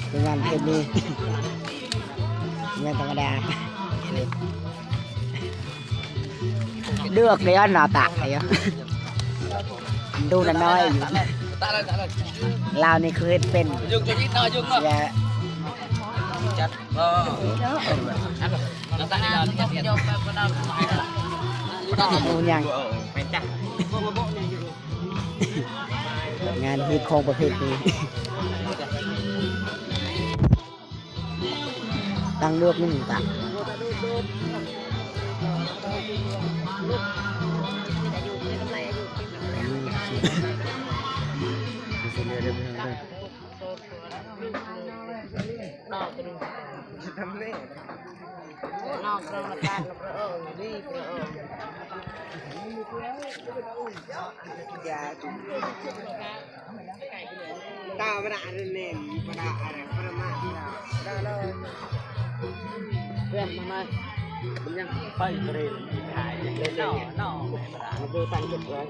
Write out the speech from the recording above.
เป็นงานเทปนี้งานธรรมดาเลือกเลยหน้าตาเลยดูน่ะน้อยอยู่ลาวนี่คือเป็นอย่าจัดดูยังงานฮิตของประเภทนี้ตั้งเลือกไม่มีตังนอกเราละกันเราดีอย่าตาประดาเล่นประดาอะไรประมาณได้เลยเพื่อนมาไหมมันยังไปเรียนถ่ายเล่นนอมาดูตังค์เก็บไว้